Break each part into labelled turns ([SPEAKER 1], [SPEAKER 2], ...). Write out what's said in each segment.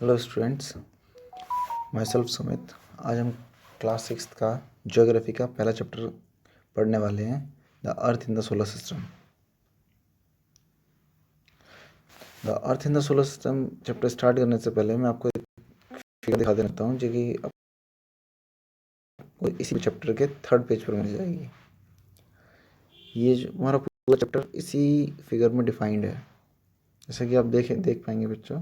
[SPEAKER 1] Hello students, my self Sumit. आज हम class 6 का ज्योग्राफी का पहला चैप्टर पढ़ने वाले हैं, the earth in the solar system. The earth in the solar system chapter start करने से पहले मैं आपको एक फिगर दिखा देता हूँ जो कि आपको इसी चैप्टर के 3rd पेज पर मिल जाएगी। ये जो हमारा पूरा चैप्टर इसी फिगर में डिफाइंड है। जैसा कि आप देख पाएंगे बच्चों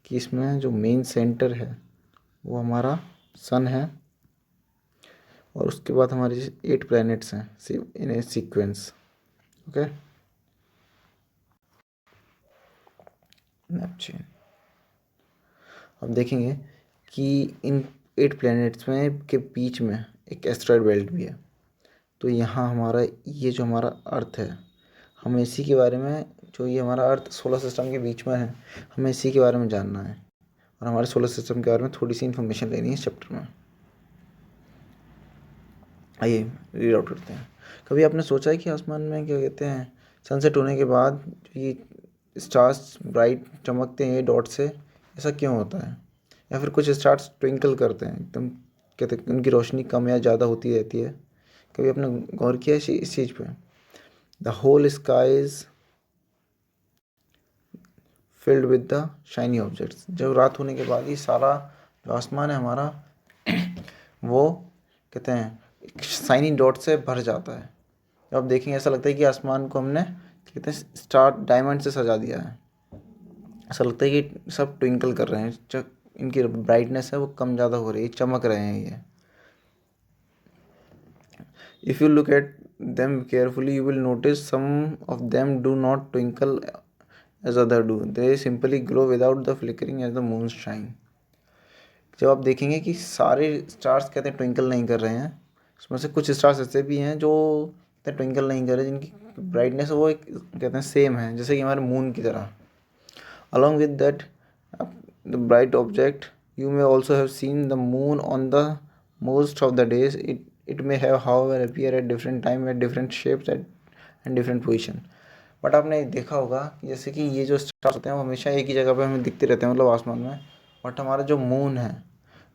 [SPEAKER 1] कि इसमें जो मेन सेंटर है वो हमारा सन है, और उसके बाद हमारे 8 प्लैनेट्स हैं इन ए सीक्वेंस। Okay, Neptune. अब देखेंगे कि इन 8 प्लैनेट्स में के बीच में एक एस्टेरॉयड बेल्ट भी है। तो यहाँ हमारा ये जो हमारा अर्थ है, हमें इसी के बारे में, जो ये हमारा अर्थ सोलर सिस्टम के बीच में है, हमें इसी के बारे में जानना है और हमारे सोलर सिस्टम के बारे में थोड़ी सी इन्फॉर्मेशन लेनी है इस चैप्टर में। आइए रीड आउट करते हैं। कभी आपने सोचा है कि आसमान में क्या कहते हैं, सनसेट होने के बाद ये स्टार्स ब्राइट चमकते हैं ये डॉट से, ऐसा क्यों होता है? या फिर कुछ स्टार्स ट्विंकल करते हैं एकदम, कहते हैं उनकी रोशनी कम या ज़्यादा होती रहती है। कभी आपने गौर किया इस चीज़ पे? The whole sky is filled with the shiny objects. जब रात होने के बाद ये सारा जो आसमान है हमारा वो कहते हैं शाइनी डॉट से भर जाता है। जब आप देखेंगे ऐसा लगता है कि आसमान को हमने कहते हैं स्टार डायमंड से सजा दिया है। ऐसा लगता है कि सब ट्विंकल कर रहे हैं, जो इनकी ब्राइटनेस है वो कम ज़्यादा हो रही है, चमक रहे हैं ये। If you look at them carefully you will notice some of them do not twinkle as other do, they simply glow without the flickering as the moon shine. जब आप देखेंगे कि सारे स्टार्स कहते हैं ट्विंकल नहीं कर रहे हैं, उसमें से कुछ स्टार्स ऐसे भी हैं जो कहते हैं ट्विंकल नहीं कर रहे, जिनकी ब्राइटनेस वो एक कहते हैं सेम है, जैसे कि हमारे मून की तरह। Along with that, the bright object, you may also have seen the moon on the most of the days. It may have, however, appear at different time, at different shapes, and different position. But आपने देखा होगा कि जैसे कि ये जो stars होते हैं वो हमेशा एक ही जगह पे हमें दिखते रहते हैं, मतलब आसमान में। बट हमारा जो मून है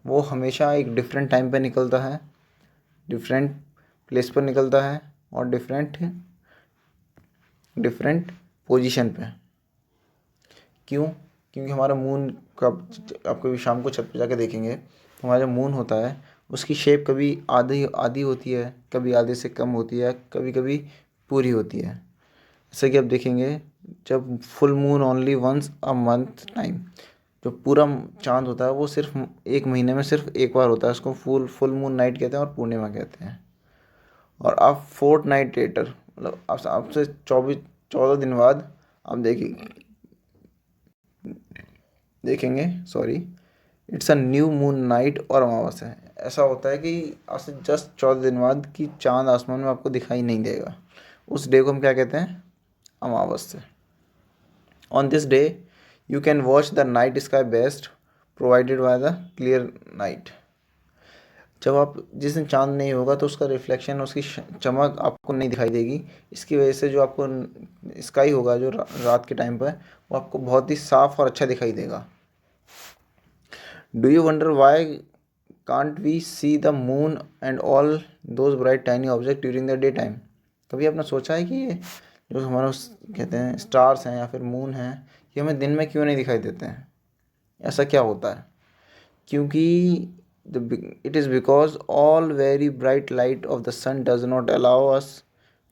[SPEAKER 1] वो हमेशा एक डिफरेंट टाइम पे निकलता है, डिफरेंट प्लेस पर निकलता है, और डिफरेंट डिफरेंट पोजीशन पे। क्यों? क्योंकि हमारा मून का, आप कभी शाम को छत पे जाके देखेंगे तो हमारा जो मून होता है उसकी शेप कभी आधी आधी होती है, कभी आधे से कम होती है, कभी कभी पूरी होती है। जैसे कि आप देखेंगे जब full moon only once a month time, जो पूरा चांद होता है वो सिर्फ एक महीने में सिर्फ एक बार होता है, उसको फुल मून नाइट कहते हैं और पूर्णिमा कहते हैं। और आप फोर्थ नाइट लेटर, मतलब आपसे 14 दिन बाद आप देखेंगे sorry, it's a new moon night और अमावस्या है। ऐसा होता है कि आज से जस्ट 14 दिन बाद की चांद आसमान में आपको दिखाई नहीं देगा। उस डे को हम क्या कहते हैं? अमावस्या। On this day you can watch the night sky best provided by the clear night. जब आप जिस दिन चांद नहीं होगा तो उसका रिफ्लेक्शन, उसकी चमक आपको नहीं दिखाई देगी। इसकी वजह से जो आपको स्काई होगा जो रात के टाइम पर, वो आपको बहुत ही साफ और अच्छा दिखाई देगा। Do you wonder why can't we see the moon and all those bright tiny object during the day time? कभी आपने सोचा है कि ये जो हमारा कहते हैं स्टार्स हैं या फिर मून हैं, ये हमें दिन में क्यों नहीं दिखाई देते हैं? ऐसा क्या होता है? क्योंकि it is because all very bright light of the sun does not allow us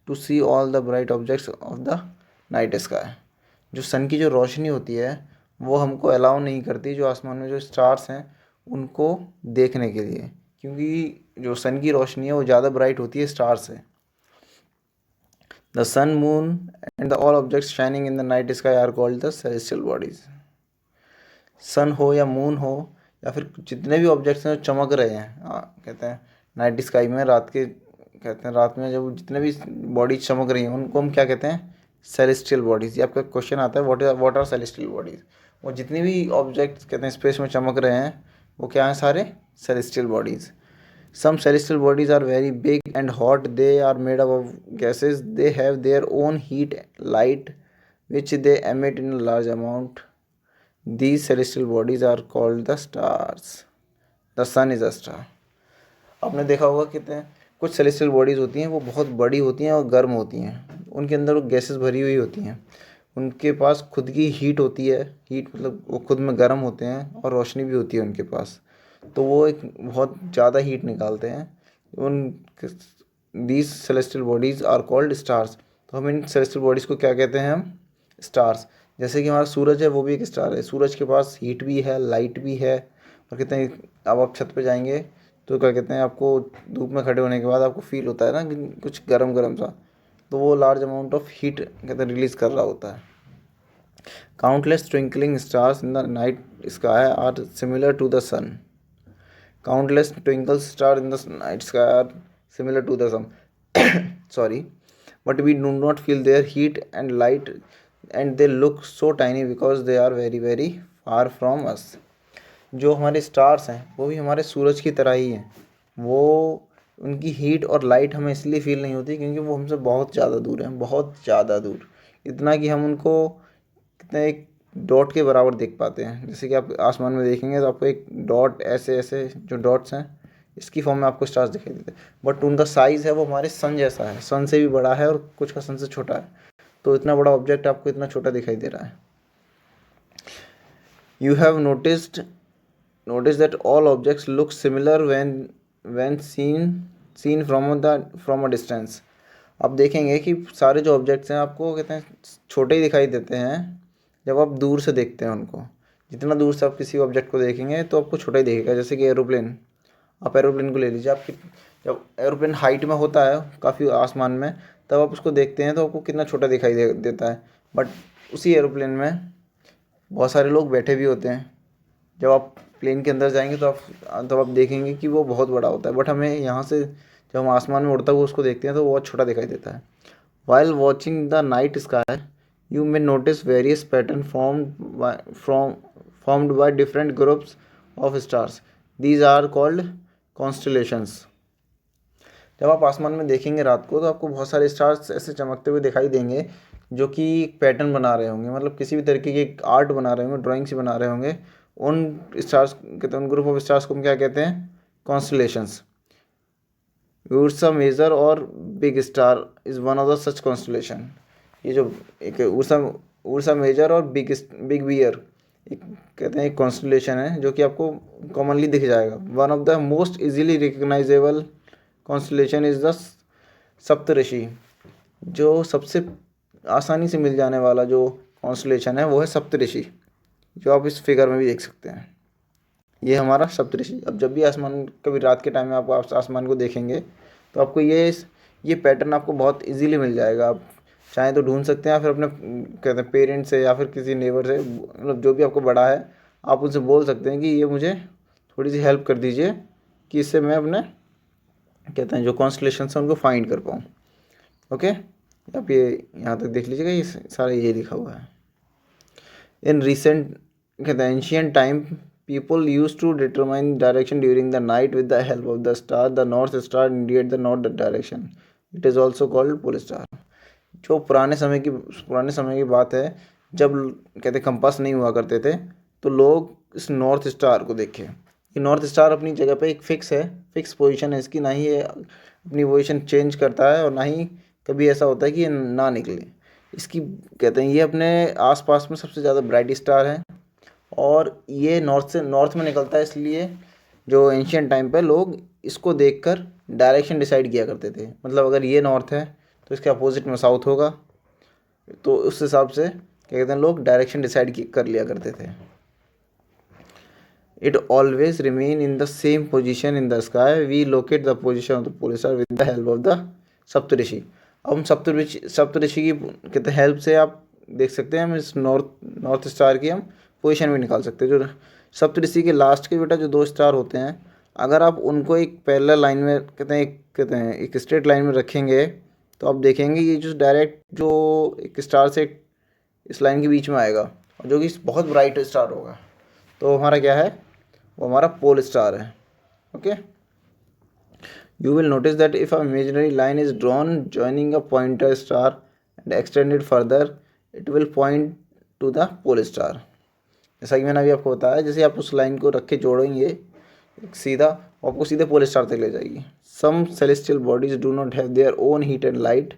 [SPEAKER 1] to see all the bright objects of the night sky। जो सन की जो रोशनी होती है वो हमको अलाउ नहीं करती जो आसमान में जो स्टार्स हैं उनको देखने के लिए, क्योंकि जो सन की रोशनी है वो ज़्यादा ब्राइट होती है स्टार से। The sun, moon and the all objects shining in the night sky are called the celestial bodies. Sun हो या मून हो या फिर जितने भी ऑब्जेक्ट्स हैं जो चमक रहे हैं, कहते हैं नाइट स्काई में, रात के कहते हैं रात में जब जितने भी बॉडीज चमक रही हैं उनको हम क्या कहते हैं? Celestial bodies. ये आपका क्वेश्चन आता है व्हाट आर सेलेस्टियल बॉडीज़। वो जितनी भी ऑब्जेक्ट्स कहते हैं स्पेस में चमक रहे हैं वो क्या हैं? सारे celestial bodies. Some celestial bodies are very big and hot, they are made up of gases, they have their own heat light which they emit in large amount, these celestial bodies are called the stars. The sun is a star. आपने देखा होगा कितने कुछ celestial bodies होती हैं वो बहुत बड़ी होती हैं और गर्म होती हैं, उनके अंदर गैसेस भरी हुई होती हैं, उनके पास खुद की हीट होती है, हीट मतलब वो खुद में गर्म होते हैं और रोशनी भी होती है उनके पास, तो वो एक बहुत ज़्यादा हीट निकालते हैं। उन these celestial bodies are called stars. तो हम इन सेलेस्टियल बॉडीज़ को क्या कहते हैं? हम स्टार्स। जैसे कि हमारा सूरज है, वो भी एक स्टार है। सूरज के पास हीट भी है, लाइट भी है, और कहते हैं अब आप छत पे जाएंगे तो क्या कहते हैं, आपको धूप में खड़े होने के बाद आपको फील होता है ना कि कुछ गरम गरम सा, तो वो लार्ज अमाउंट ऑफ हीट कहते हैं रिलीज़ कर रहा होता है। Countless twinkling stars in the night sky are similar to the sun. Countless twinkle stars in the night sky are similar to the sun. Sorry, but we do not feel their heat and light, and they look so tiny because they are very very far from us. जो हमारे stars हैं वो भी हमारे सूरज की तरह ही हैं। वो उनकी हीट और लाइट हमें इसलिए फील नहीं होती क्योंकि वो हमसे बहुत ज़्यादा दूर हैं, बहुत ज़्यादा दूर, इतना कि हम उनको कितने एक डॉट के बराबर देख पाते हैं। जैसे कि आप आसमान में देखेंगे तो आपको एक डॉट, ऐसे ऐसे जो डॉट्स हैं इसकी फॉर्म में आपको स्टार्स दिखाई देते हैं, बट उनका साइज़ है वो हमारे सन जैसा है, सन से भी बड़ा है और कुछ का सन से छोटा है। तो इतना बड़ा ऑब्जेक्ट आपको इतना छोटा दिखाई दे रहा है। You have notice that all objects look similar when seen from a distance। आप देखेंगे कि सारे जो ऑब्जेक्ट्स हैं आपको कहते हैं छोटे ही दिखाई देते हैं जब आप दूर से देखते हैं उनको। जितना दूर से आप किसी ऑब्जेक्ट को देखेंगे तो आपको छोटा ही दिखेगा। जैसे कि एरोप्लेन, आप एरोप्लेन को ले लीजिए, आपकी जब एरोप्लेन हाइट में होता है काफ़ी आसमान में, तब आप उसको देखते हैं तो आपको कितना छोटा दिखाई देता है, बट उसी एरोप्लेन में बहुत सारे लोग बैठे भी होते हैं। जब आप प्लेन के अंदर जाएंगे तो आप देखेंगे कि वो बहुत बड़ा होता है, बट हमें यहाँ से जब हम आसमान में उड़ता हुआ उसको देखते हैं तो वो बहुत छोटा दिखाई देता है। While watching the night sky you may notice various patterns formed by different groups of stars. These are called constellations. जब आप आसमान में देखेंगे रात को तो आपको बहुत सारे स्टार्स ऐसे चमकते हुए दिखाई देंगे जो कि पैटर्न बना रहे होंगे, मतलब किसी भी तरीके की आर्ट बना रहे होंगे, ड्राइंग से बना रहे होंगे। उन स्टार्स कहते हैं, उन ग्रुप ऑफ स्टार्स को हम क्या कहते हैं? कॉन्स्टलेशंस। उर्सा मेजर और big star is one of the such constellation. ये जो एक उर्सा मेजर और बिग बियर एक कहते हैं एक कॉन्स्टलेशन है जो कि आपको कॉमनली दिख जाएगा। One of the most easily recognizable constellation is the Saptarishi. जो सबसे आसानी से मिल जाने वाला जो कॉन्स्टलेशन है वो है सप्तऋषि, जो आप इस फिगर में भी देख सकते हैं। ये हमारा सप्तऋषि। अब जब भी आसमान, कभी रात के टाइम में आप आसमान को देखेंगे तो आपको ये पैटर्न आपको बहुत इजीली मिल जाएगा। आप चाहें तो ढूंढ सकते हैं या फिर अपने कहते हैं पेरेंट्स से या फिर किसी नेबर से, मतलब जो भी आपको बड़ा है, आप उनसे बोल सकते हैं कि ये मुझे थोड़ी सी हेल्प कर दीजिए कि इससे मैं अपने कहते हैं जो कॉन्स्टलेशन है उनको फाइंड कर पाऊँ। ओके, आप ये यहाँ तक देख लीजिएगा, ये सारा ये लिखा हुआ है। इन रिसेंट कहते हैं ancient time people used to determine direction during the night with the help of the star. The north star indicate the north direction. It is also called pole star. जो पुराने समय की बात है, जब कहते कंपास नहीं हुआ करते थे तो लोग इस नॉर्थ स्टार को देखे। ये नॉर्थ स्टार अपनी जगह पे एक फिक्स पोजीशन है इसकी, ना ही ये अपनी पोजीशन चेंज करता है और ना ही कभी ऐसा होता है कि ये ना निकले। इसकी कहते हैं ये अपने आसपास में सबसे ज़्यादा ब्राइट स्टार है और ये नॉर्थ में निकलता है, इसलिए जो एंशियंट टाइम पे लोग इसको देखकर डायरेक्शन डिसाइड किया करते थे। मतलब अगर ये नॉर्थ है तो इसके अपोजिट में साउथ होगा, तो उस हिसाब से क्या कहते हैं लोग डायरेक्शन डिसाइड कर लिया करते थे। It always remain in the same position in the sky. We locate the position of the pole star with the help of the Saptarishi. अब हम सप्तऋषि की कहते हैं हेल्प से आप देख सकते हैं, हम इस नॉर्थ स्टार की हम पोजीशन भी निकाल सकते हैं। जो सप्तऋषि के लास्ट के बेटा जो 2 स्टार होते हैं, अगर आप उनको एक पैरेलल लाइन में कहते हैं एक स्ट्रेट लाइन में रखेंगे तो आप देखेंगे ये जो डायरेक्ट जो एक स्टार से इस लाइन के बीच में आएगा और जो कि बहुत ब्राइट स्टार होगा, तो हमारा क्या है? वो हमारा पोल स्टार है। Okay, you will notice that if a imaginary line is drawn joining a pointer star and extended further, it will point to the pole star. जैसा कि मैंने अभी आपको बताया, जैसे आप उस लाइन को रख के जोड़ेंगे सीधा, आपको सीधे पोल स्टार तक ले जाएगी। Some celestial bodies do not have their own heat and light,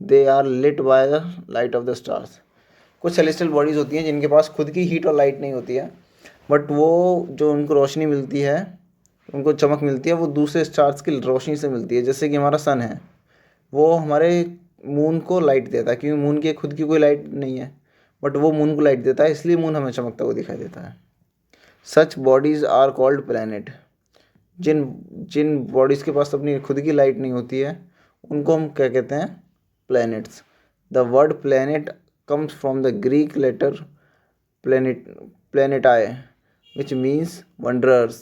[SPEAKER 1] they are lit by the light of the stars. कुछ सेलेस्टियल बॉडीज़ होती हैं जिनके पास खुद की हीट और लाइट नहीं होती है, बट वो जो उनको रोशनी मिलती है, उनको चमक मिलती है, वो दूसरे स्टार्स की रोशनी से मिलती है। जैसे कि हमारा सन है, वो हमारे मून को लाइट देता है, क्योंकि मून की खुद की कोई लाइट नहीं है, बट वो मून को लाइट देता है, इसलिए मून हमें चमकता हुआ दिखाई देता है। Such bodies are called planet. जिन जिन बॉडीज़ के पास अपनी खुद की लाइट नहीं होती है, उनको हम क्या कहते हैं? Planets. The word planet comes from the Greek letter planetae, which means wanderers.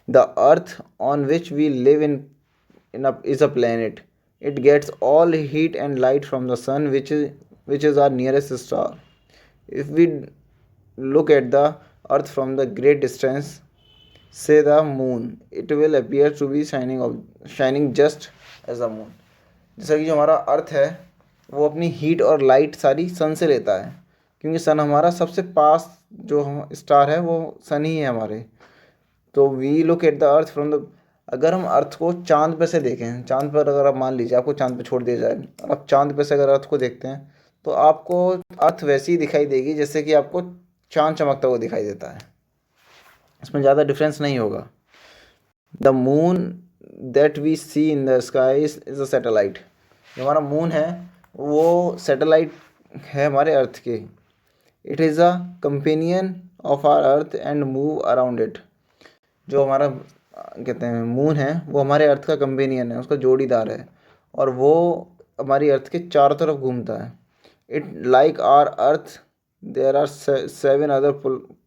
[SPEAKER 1] The earth on which we live is a planet. It gets all heat and light from the sun, which is our nearest star. If we look at the earth from the great distance, say the moon, it will appear to be shining just as the moon. जैसा कि जो हमारा अर्थ है, वो अपनी heat और light सारी सन से लेता है, क्योंकि सन हमारा सबसे पास जो स्टार है वो सन ही है हमारे। तो we look at the earth from the, अगर हम अर्थ को चांद पे से देखें, चांद पर अगर आप मान लीजिए आपको चांद पे छोड़ दिया जाए और आप चांद पे से अगर अर्थ को देखते हैं, तो आपको अर्थ वैसी ही दिखाई देगी जैसे कि आपको चांद चमकता हुआ दिखाई देता है। इसमें ज़्यादा डिफरेंस नहीं होगा। The moon that we see in the sky is a satellite. जो हमारा मून है वो सैटेलाइट है हमारे अर्थ के। It is a companion of our earth and move around it. जो हमारा कहते हैं मून है, वो हमारे अर्थ का कंपेनियन है, उसका जोड़ीदार है, और वो हमारी अर्थ के चारों तरफ घूमता है। It like our earth there are 7 other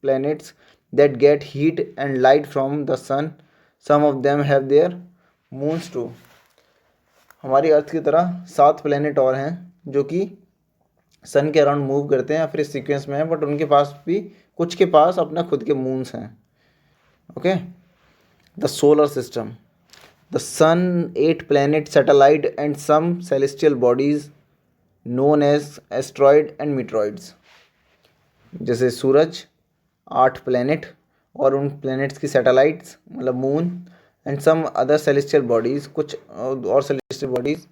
[SPEAKER 1] planets that get heat and light from the sun. Some of them have their moons too. हमारी अर्थ की तरह 7 प्लेनेट और हैं जो कि सन के अराउंड मूव करते हैं या फिर इस सीक्वेंस में है, बट उनके पास भी कुछ के पास अपना खुद के मून्स हैं। Okay, the solar system, the sun, 8 planet, satellite and some celestial bodies known as asteroid and meteoroids. जैसे सूरज, 8 प्लैनेट और उन प्लैनेट्स की सैटेलाइट्स मतलब moon, and some other celestial bodies, कुछ और celestial bodies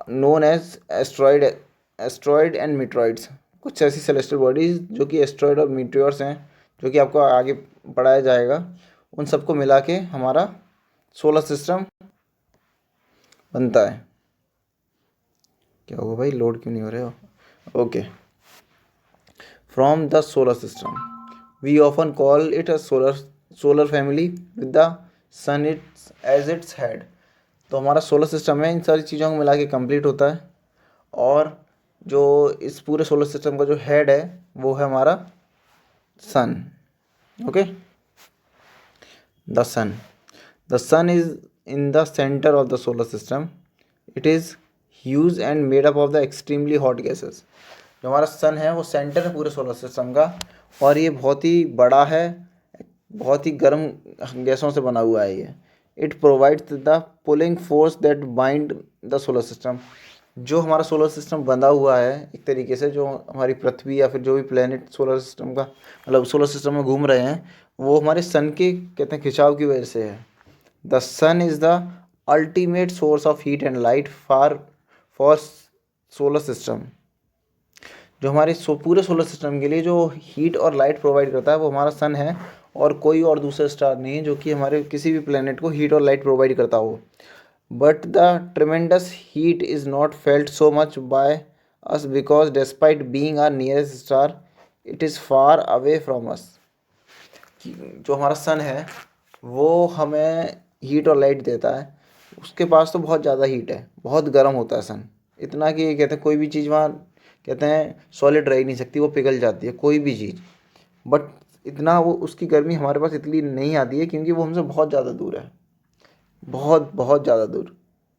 [SPEAKER 1] known as asteroid and meteoroids. कुछ ऐसी सेलेस्टियल बॉडीज़ जो कि एस्ट्रॉयड और मीटियोर्स हैं, जो कि आपको आगे पढ़ाया जाएगा। उन सबको मिला के हमारा सोलर सिस्टम बनता है। क्या होगा भाई, लोड क्यों नहीं हो रहे हो? Okay, from the solar system we often call it a solar family with the sun its as its head. तो हमारा सोलर सिस्टम है, इन सारी चीज़ों को मिला के कंप्लीट होता है, और जो इस पूरे सोलर सिस्टम का जो हेड है वो है हमारा sun. Okay, the sun is in the centre of the solar system. It is huge and made up of the extremely hot gases. जो हमारा सन है वो सेंटर है पूरे सोलर सिस्टम का, और ये बहुत ही बड़ा है, बहुत ही गर्म गैसों से बना हुआ है ये। It provides the pulling force that bind the solar system. जो हमारा सोलर सिस्टम बंधा हुआ है एक तरीके से, जो हमारी पृथ्वी या फिर जो भी प्लेनेट सोलर सिस्टम का मतलब सोलर सिस्टम में घूम रहे हैं, वो हमारे सन के कहते हैं खिंचाव की वजह से है। The sun is the ultimate source of heat and light for solar system. जो हमारे पूरे सोलर सिस्टम के लिए जो हीट और लाइट प्रोवाइड करता है वो हमारा सन है, और कोई और दूसरा स्टार नहीं है जो कि हमारे किसी भी प्लेनेट को हीट और लाइट प्रोवाइड करता हो। But the tremendous heat is not felt so much by us because despite being our nearest star it is far away from us. जो हमारा सन है वो हमें हीट और लाइट देता है, उसके पास तो बहुत ज़्यादा हीट है, बहुत गर्म होता है सन, इतना कि कहते हैं कोई भी चीज़ वहाँ कहते हैं सॉलिड रह ही नहीं सकती, वो पिघल जाती है कोई भी चीज़। बट इतना वो उसकी गर्मी हमारे पास इतनी नहीं आती है, क्योंकि वो हमसे बहुत ज़्यादा दूर है, बहुत बहुत ज़्यादा दूर।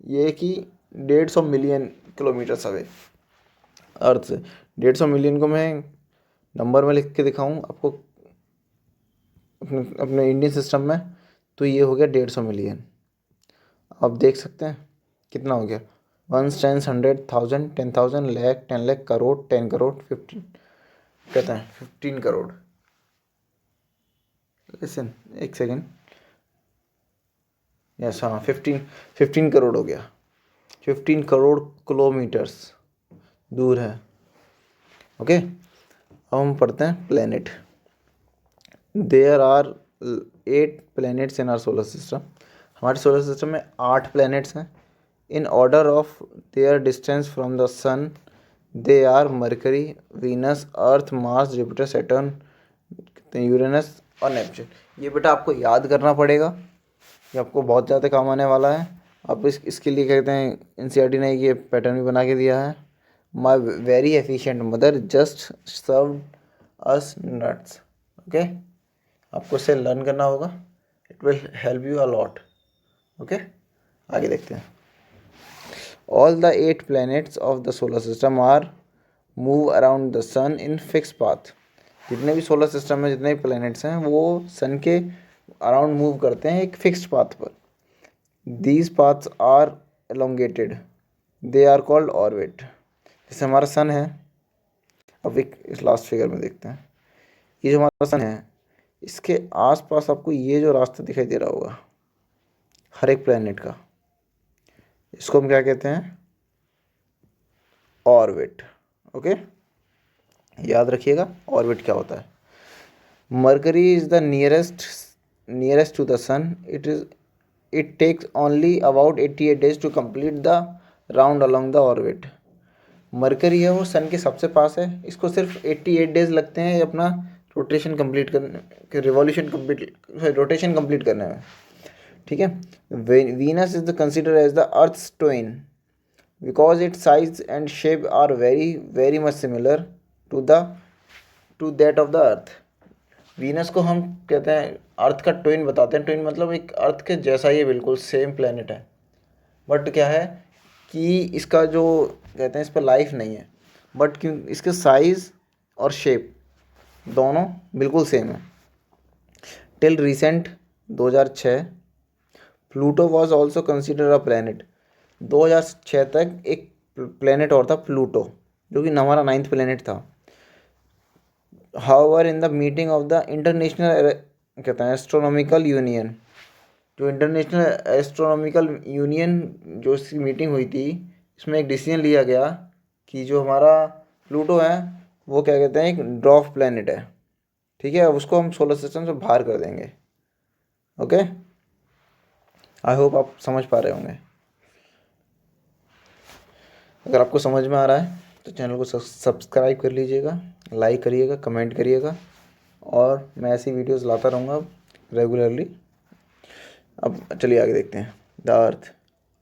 [SPEAKER 1] ये कि 150 मिलियन किलोमीटर अवे अर्थ से। 150 मिलियन को मैं नंबर में लिख के दिखाऊं आपको अपने अपने इंडियन सिस्टम में, तो ये हो गया 150 मिलियन। आप देख सकते हैं कितना हो गया, 1 10 100 1000 10,000 लाख 10 लाख करोड़ 10 करोड़ 15 कहते हैं 15 करोड़। लिसन, एक सेकेंड, यस हाँ, 15 करोड़ हो गया। 15 करोड़ किलोमीटर्स दूर है। ओके, अब हम पढ़ते हैं planet. There are 8 planets in our solar system. हमारे सोलर सिस्टम में 8 प्लैनेट्स हैं। In order of their distance from the sun they are Mercury, Venus, Earth, Mars, Jupiter, Saturn, Uranus और नेपच्यून। ये बेटा आपको याद करना पड़ेगा, ये आपको बहुत ज़्यादा काम आने वाला है। आप इसके लिए कहते हैं एनसीईआरटी ने ये पैटर्न भी बना के दिया है। My very efficient mother just serve us nuts. Okay, आपको इससे लर्न करना होगा, it will help you a lot. Okay, आगे देखते हैं। All the 8 planets of the solar system are move around the sun in fix path. जितने भी solar system में जितने भी प्लैनेट्स हैं वो सन के अराउंड मूव करते हैं एक फिक्स्ड पाथ पर। These paths are elongated, they are called orbit. जैसे हमारा सन है, अब एक इस लास्ट फिगर में देखते हैं। ये जो हमारा सन है, इसके आसपास आपको ये जो रास्ता दिखाई दे रहा होगा हर एक प्लैनेट का, इसको हम क्या कहते हैं? ऑर्बिट। ओके, याद रखिएगा ऑर्बिट क्या होता है। Mercury is the nearest to the sun. It takes only about 88 days to complete the round along the orbit. Mercury है वो सन के सबसे पास है, इसको सिर्फ 88 days लगते हैं अपना रोटेशन कंप्लीट करने, रोटेशन कंप्लीट करने में। ठीक है, Venus is the consider as the earth's twin because its size and shape are very very much similar to that of the earth. Venus को हम कहते हैं अर्थ का ट्विन बताते हैं। ट्विन मतलब एक अर्थ के जैसा ही है, बिल्कुल सेम प्लेनेट है, बट क्या है कि इसका जो कहते हैं इस पर लाइफ नहीं है, बट क्यों इसके साइज़ और शेप दोनों बिल्कुल सेम है। Till recent 2006 Pluto was also consider a planet. 2006 तक एक प्लैनेट और था प्लूटो, जो कि हमारा 9th प्लैनेट था। However in the meeting of the international कहते हैं एस्ट्रोनॉमिकल यूनियन, जो इंटरनेशनल एस्ट्रोनॉमिकल यूनियन जो इसकी मीटिंग हुई थी, इसमें एक डिसीजन लिया गया कि जो हमारा प्लूटो है वो क्या कहते हैं एक ड्वार्फ प्लैनेट है। ठीक है, अब उसको हम सोलर सिस्टम से बाहर कर देंगे। ओके, आई होप आप समझ पा रहे होंगे। अगर आपको समझ में आ रहा है तो चैनल को सब्सक्राइब कर लीजिएगा, लाइक करिएगा, कमेंट करिएगा, और मैं ऐसी वीडियोस लाता रहूँगा रेगुलरली। अब चलिए आगे देखते हैं। The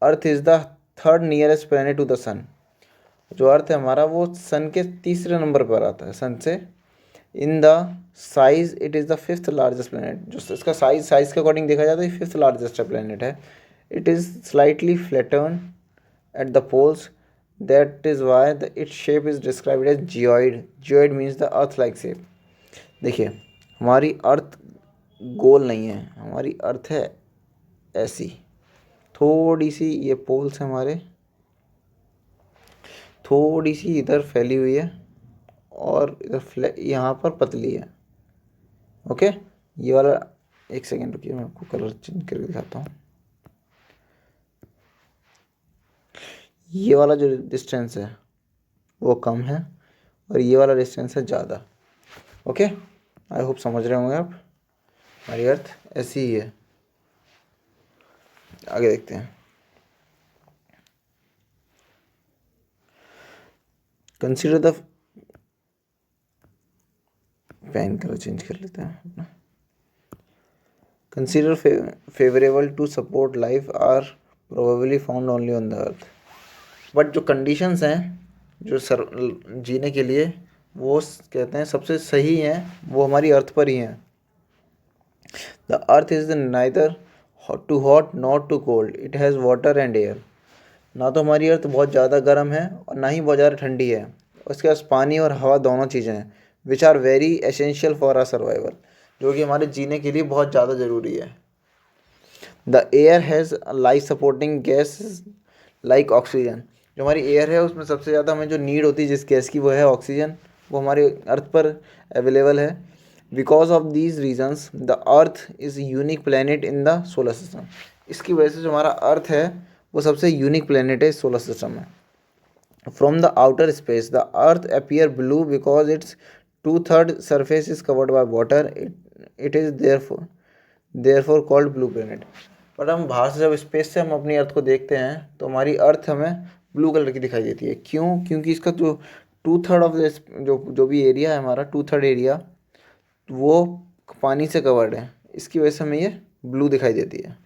[SPEAKER 1] earth is the 3rd nearest planet to the sun. जो अर्थ है हमारा वो सन के 3रे नंबर पर आता है सन से। In the size it is the 5th largest planet. जो इसका साइज के अकॉर्डिंग देखा जाए तो ये 5th लार्जेस्ट प्लैनेट है। It is slightly flattened at the poles, that is why the its shape is described as geoid. Geoid means the earth like shape. देखिए, हमारी अर्थ गोल नहीं है, हमारी अर्थ है ऐसी, थोड़ी सी ये पोल्स हैं हमारे, थोड़ी सी इधर फैली हुई है और इधर यहाँ पर पतली है। ओके, ये वाला, एक सेकेंड रुकिए, मैं आपको कलर चेंज करके दिखाता हूँ। ये वाला जो डिस्टेंस है वो कम है और ये वाला डिस्टेंस है ज़्यादा। ओके, आई होप समझ रहे होंगे आप। हमारी अर्थ ऐसी ही है। आगे देखते हैं। Consider the pen colour change कर लेते हैं अपना। Consider favourable to support life are probably found only on the earth. But जो कंडीशंस हैं जो जीने के लिए वो कहते हैं सबसे सही हैं, वो हमारी अर्थ पर ही हैं। The earth is neither too hot not too cold, it has water and air. ना तो हमारी अर्थ बहुत ज़्यादा गर्म है और ना ही बहुत ज़्यादा ठंडी है। उसके पास पानी और हवा दोनों चीज़ें हैं, which are very essential for our survival, जो कि हमारे जीने के लिए बहुत ज़्यादा ज़रूरी है। The air has life supporting gas like oxygen. जो हमारी एयर है उसमें सबसे ज़्यादा हमें जो नीड होती है जिस गैस की, वो है ऑक्सीजन। वो हमारे अर्थ पर अवेलेबल है। Because of these reasons the earth is unique planet in the solar system. इसकी वजह से जो हमारा अर्थ है वो सबसे यूनिक प्लानट है इस सोलर सिस्टम में। From the outer space the earth appear blue because it's 2/3 surface is covered by water. It is therefore called blue planet. पर हम बाहर से जब स्पेस से हम अपनी अर्थ को देखते हैं तो हमारी अर्थ हमें ब्लू कलर की दिखाई देती है। क्यों? क्योंकि इसका जो 2/3 ऑफ जो भी एरिया है हमारा 2/3 एरिया वो पानी से कवर्ड है। इसकी वजह से हमें ये ब्लू दिखाई देती है।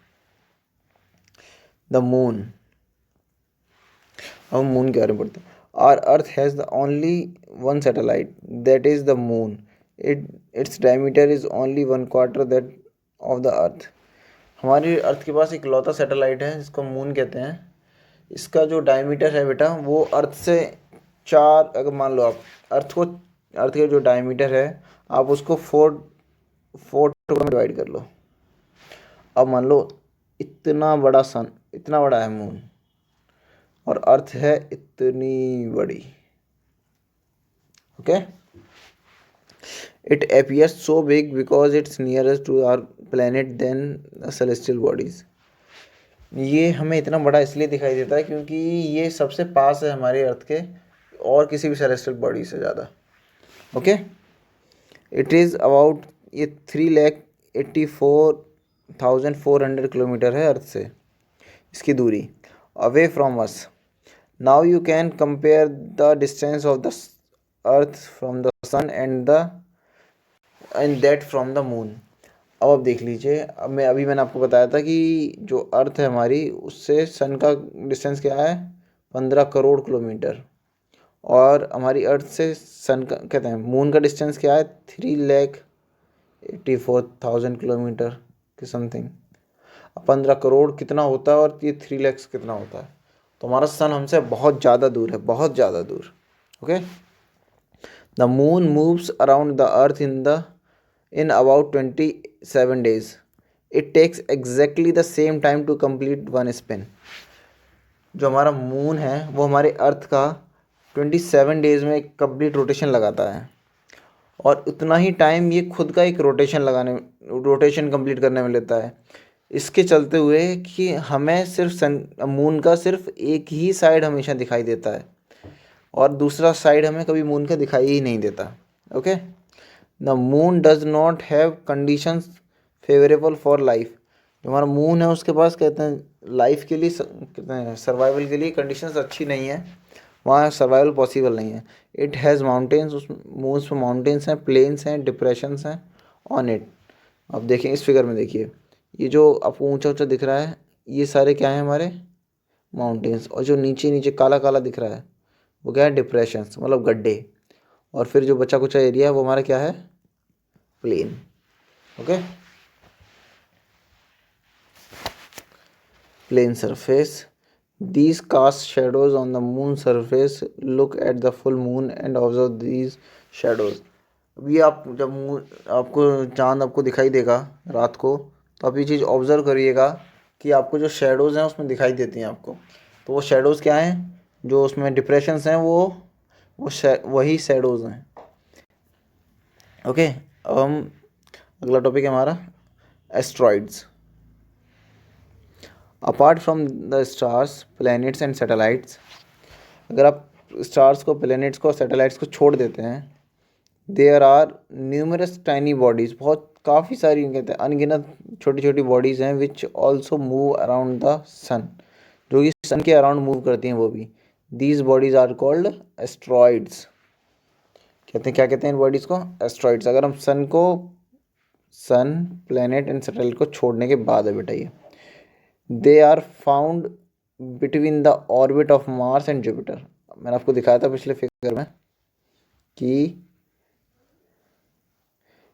[SPEAKER 1] द मून, अब मून के बारे में पढ़ते हैं। Our earth has the only one satellite that is the moon. Its diameter is only 1/4 that of the earth. हमारी अर्थ के पास एक लौता सैटेलाइट है जिसको मून कहते हैं। इसका जो डायमीटर है बेटा वो अर्थ से 4, अगर मान लो आप अर्थ के जो डायमीटर है आप उसको 4 टुकड़ों में डिवाइड कर लो। अब मान लो इतना बड़ा सन, इतना बड़ा है मून और अर्थ है इतनी बड़ी। Okay, it appears so big because it's nearest to our planet than the celestial bodies. ये हमें इतना बड़ा इसलिए दिखाई देता है क्योंकि ये सबसे पास है हमारे अर्थ के और किसी भी सेलेस्टियल बॉडी से ज़्यादा। ओके, इट इज़ अबाउट ये 3,84,400 किलोमीटर है अर्थ से इसकी दूरी away from us. Now you can compare the distance of the earth from the sun and that from the moon. अब आप देख लीजिए, मैंने आपको बताया था कि जो अर्थ है हमारी उससे सन का डिस्टेंस क्या है 15 करोड़ किलोमीटर और हमारी अर्थ से सन का कहते हैं मून का डिस्टेंस क्या है 3,84,000 किलोमीटर के समथिंग। 15 करोड़ कितना होता है और ये 3 लाख कितना होता है। तो हमारा सन हमसे बहुत ज़्यादा दूर है, बहुत ज़्यादा दूर। Okay, the moon moves around the earth in about 27 days. It takes exactly the same time to complete one spin. जो हमारा मून है वो हमारे अर्थ का 27 डेज़ में एक कंप्लीट रोटेशन लगाता है और उतना ही टाइम ये खुद का एक रोटेशन कंप्लीट करने में लेता है। इसके चलते हुए कि हमें सिर्फ मून का सिर्फ एक ही साइड हमेशा दिखाई देता है और दूसरा साइड हमें कभी मून का दिखाई ही नहीं देता। Okay, the moon does not have conditions favourable for life. जो हमारा मून है उसके पास कहते हैं लाइफ के लिए कहते हैं सर्वाइवल के लिए कंडीशंस अच्छी नहीं है, वहाँ सर्वाइवल पॉसिबल नहीं है। इट हैज़ माउंटेन्स, उस मून पर माउंटेन्स हैं, प्लेन्स हैं, डिप्रेशंस हैं ऑन इट। अब देखें इस फिगर में, देखिए ये जो आपको ऊंचा ऊंचा दिख रहा है ये सारे क्या हैं हमारे माउंटेन्स, और जो नीचे नीचे काला काला दिख रहा है वो क्या है डिप्रेशंस, मतलब गड्ढे। और फिर जो बचा कुचा एरिया है वो हमारा क्या है plane. Okay, plane surface. These cast shadows on the moon surface. Look at the full moon and observe these shadows. अभी आप जब आपको चांद आपको दिखाई देगा रात को तो आप ये चीज़ ऑब्ज़र्व करिएगा कि आपको जो शेडोज़ हैं उसमें दिखाई देती हैं आपको। तो वो शेडोज़ क्या हैं, जो उसमें डिप्रेशंस हैं वही शेडोज़ हैं। ओके, अब हम अगला टॉपिक है हमारा asteroids. Apart from the stars planets and satellites, अगर आप स्टार्स को, प्लैनेट्स को, सैटेलाइट्स को छोड़ देते हैं, there are numerous tiny bodies, बहुत काफ़ी सारी कहते हैं अनगिनत छोटी छोटी बॉडीज़ हैं which also move around the sun, जो कि सन के अराउंड मूव करती हैं वो भी। These bodies are called asteroids. कहते हैं, क्या कहते हैं इन बॉडीज़ को? एस्ट्रॉइड्स। अगर हम सन प्लैनेट एंड सैटेलाइट को छोड़ने के बाद है बेटा ये, they are found between the orbit of Mars and Jupiter. मैंने आपको दिखाया था पिछले फिगर में कि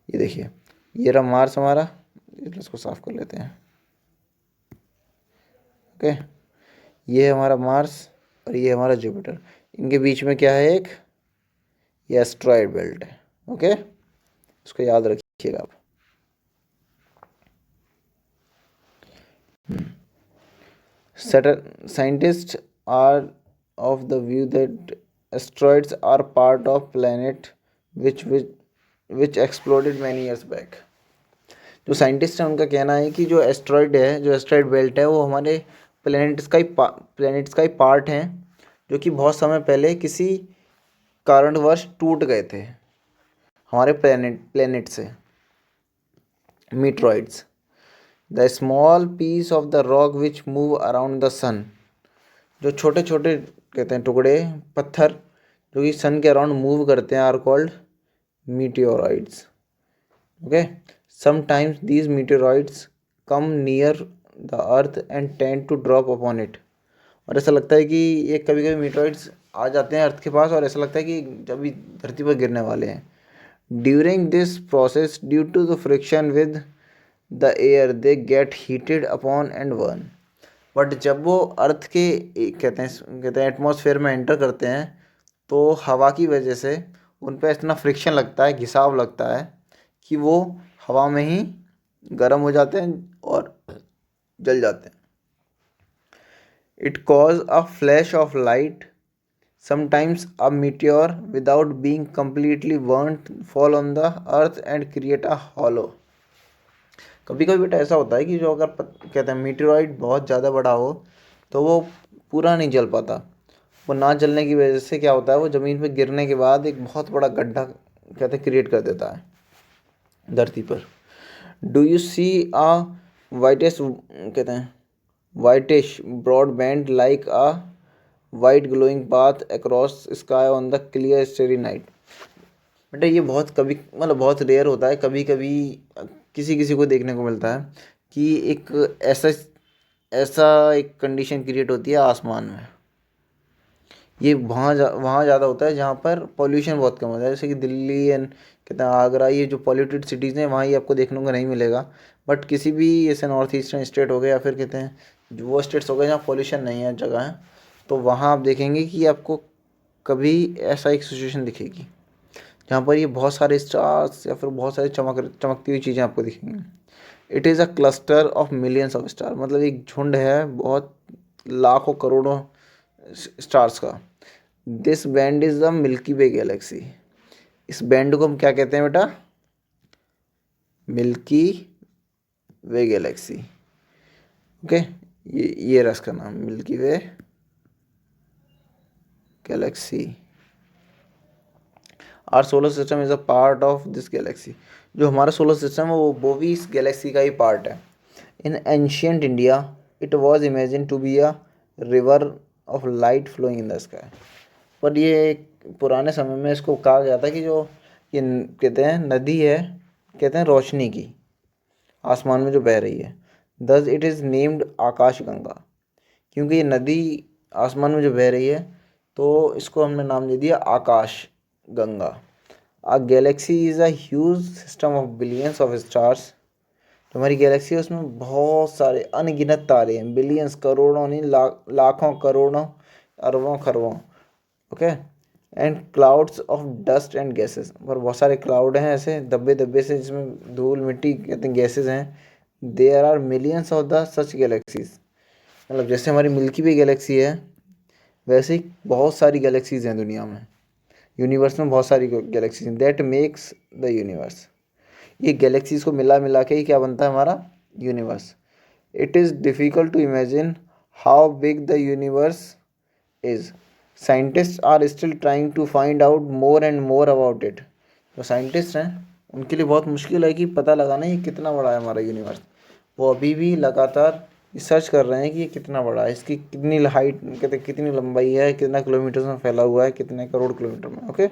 [SPEAKER 1] ये देखिए ये रहा मार्स हमारा, इसको साफ कर लेते हैं। ओके, ये है हमारा मार्स और ये हमारा जुपिटर, इनके बीच में क्या है एक ये एस्ट्रॉइड बेल्ट है। ओके, इसको याद रखिएगा आप। Scientists are of the view that asteroids are part of planet which exploded many years back. जो साइंटिस्ट हैं उनका कहना है कि जो एस्ट्रॉयड है, जो एस्ट्रॉयड बेल्ट है, वो हमारे प्लैनेट्स का ही पार्ट हैं जो कि बहुत समय पहले किसी कारणवश टूट गए थे हमारे प्लैनेट से, meteoroids. The small piece of the rock which move around the sun, जो छोटे छोटे कहते हैं टुकड़े पत्थर जो कि सन के अराउंड मूव करते हैं, are called meteoroids. Okay, sometimes these meteoroids come near the earth and tend to drop upon it. और ऐसा लगता है कि ये कभी कभी मीटियोरॉइड्स आ जाते हैं अर्थ के पास और ऐसा लगता है कि जब भी धरती पर गिरने वाले हैं। During this process due to the friction with the air they get heated upon and burn. But जब वो अर्थ के कहते हैं एटमॉस्फेयर में एंटर करते हैं तो हवा की वजह से उन पर इतना फ्रिक्शन लगता है, घिसाव लगता है कि वो हवा में ही गर्म हो जाते हैं और जल जाते हैं। It cause a flash of light, sometimes a meteor without being completely burned fall on the earth and create a hollow. कभी कभी बेटा ऐसा होता है कि जो अगर कहते हैं मीटियोराइड बहुत ज़्यादा बड़ा हो तो वो पूरा नहीं जल पाता। वो ना जलने की वजह से क्या होता है, वो ज़मीन पे गिरने के बाद एक बहुत बड़ा गड्ढा कहते हैं क्रिएट कर देता है धरती पर। Do you see a whitish कहते हैं whitish broad band like a white glowing path across sky on the clear starry night. बेटा ये बहुत कभी मतलब बहुत रेयर होता है, कभी कभी किसी किसी को देखने को मिलता है कि एक ऐसा ऐसा एक कंडीशन क्रिएट होती है आसमान में। ये वहाँ ज़्यादा होता है जहाँ पर पॉल्यूशन बहुत कम होता है, जैसे कि दिल्ली एंड कहते हैं आगरा, ये जो पॉल्यूटेड सिटीज़ हैं वहाँ ये आपको देखने को नहीं मिलेगा। बट किसी भी ऐसे नॉर्थ ईस्टर्न स्टेट हो गए या फिर कहते हैं जो वो स्टेट्स हो गए जहाँ पॉल्यूशन नहीं है जगह है, तो वहाँ आप देखेंगे कि आपको कभी ऐसा एक सिचुएशन दिखेगी जहाँ पर ये बहुत सारे स्टार्स या फिर बहुत सारी चमकती हुई चीज़ें आपको दिखेंगी। It is a cluster of millions of star, मतलब एक झुंड है बहुत लाखों करोड़ों स्टार्स का। This band is the milky Way Galaxy. इस बैंड को हम क्या कहते हैं बेटा? Milky Way Galaxy. ओके, ये रहा इसका नाम, Milky Way galaxy. Our solar system is a part of this galaxy. जो हमारा सोलर सिस्टम है वो भी इस गैलेक्सी का ही पार्ट है। In ancient India it was imagine to be a river of light flowing in the sky. पर ये पुराने समय में इसको कहा गया था कि जो ये कहते हैं नदी है, कहते हैं रोशनी की, आसमान में जो बह रही है। दस इट इज़ नेम्ड आकाश गंगा, क्योंकि ये नदी आसमान में जो बह रही है तो इसको हमने नाम दे दिया Akash Ganga. A galaxy is a huge system of billions of stars. जो हमारी गैलेक्सी है उसमें बहुत सारे अनगिनत तारे हैं, बिलियंस करोड़ों नहीं लाखों करोड़ों अरबों खरबों। Okay, and clouds of dust and gases, पर बहुत सारे क्लाउड हैं ऐसे दब्बे दब्बे से जिसमें धूल मिट्टी कहते हैं गैसेज हैं। There are millions of the such galaxies. मतलब जैसे हमारी मिल्की वे गैलेक्सी है वैसे ही बहुत सारी गैलेक्सीज हैं दुनिया में, यूनिवर्स में बहुत सारी गैलेक्सीज हैं। That makes the universe. ये गैलेक्सीज को मिला मिला के ही क्या बनता है हमारा universe. It is difficult to imagine how big the universe is. Scientist are still trying to find out more and more about it. जो साइंटिस्ट हैं उनके लिए बहुत मुश्किल है कि पता लगाना ये कितना बड़ा है हमारा यूनिवर्स। वो अभी भी लगातार रिसर्च कर रहे हैं कि ये कितना बड़ा है, इसकी कितनी हाइट कहते कितनी लंबाई है, कितना किलोमीटर में फैला हुआ है, कितने करोड़ किलोमीटर में। Okay,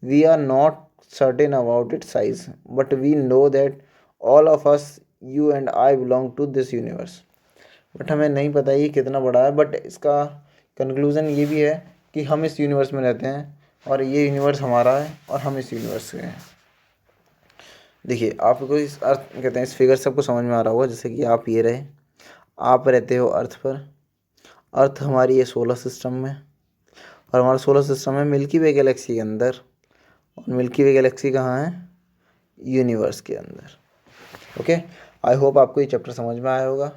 [SPEAKER 1] we are not certain about it size but we know that all of us you and I belong to this universe. But हमें नहीं पता ये कितना बड़ा है, बट इसका कंक्लूज़न ये भी है कि हम इस यूनिवर्स में रहते हैं और ये यूनिवर्स हमारा है और हम इस यूनिवर्स के हैं। देखिए आपको इस अर्थ कहते हैं इस फिगर सबको समझ में आ रहा होगा। जैसे कि आप ये रहे, आप रहते हो अर्थ पर, अर्थ हमारी ये सोलर सिस्टम में और हमारा सोलर सिस्टम है मिल्की वे गैलेक्सी के अंदर। और मिल्की वे गैलेक्सी कहाँ है? यूनिवर्स के अंदर। ओके, आई होप आपको ये चैप्टर समझ में आया होगा।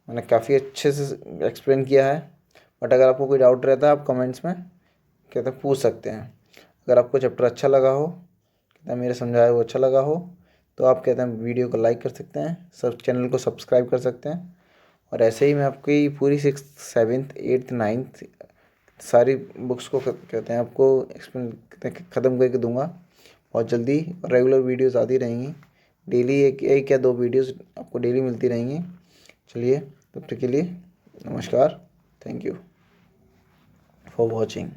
[SPEAKER 1] मैंने काफ़ी अच्छे से एक्सप्लेन किया है, बट अगर आपको कोई डाउट रहता है आप कमेंट्स में कहते हैं पूछ सकते हैं। अगर आपको चैप्टर अच्छा लगा हो, कहते हैं मेरे समझाया वो अच्छा लगा हो, तो आप कहते हैं वीडियो को लाइक कर सकते हैं, सब चैनल को सब्सक्राइब कर सकते हैं। और ऐसे ही मैं आपकी पूरी 6th 7th 8th 9th सारी बुक्स को कहते हैं आपको एक्सप्लेन ख़त्म करके दूंगा बहुत जल्दी। और रेगुलर वीडियोस आती रहेंगी, डेली एक या 2 वीडियोस आपको डेली मिलती रहेंगी। चलिए, तब तक के लिए नमस्कार, थैंक यू फॉर वॉचिंग।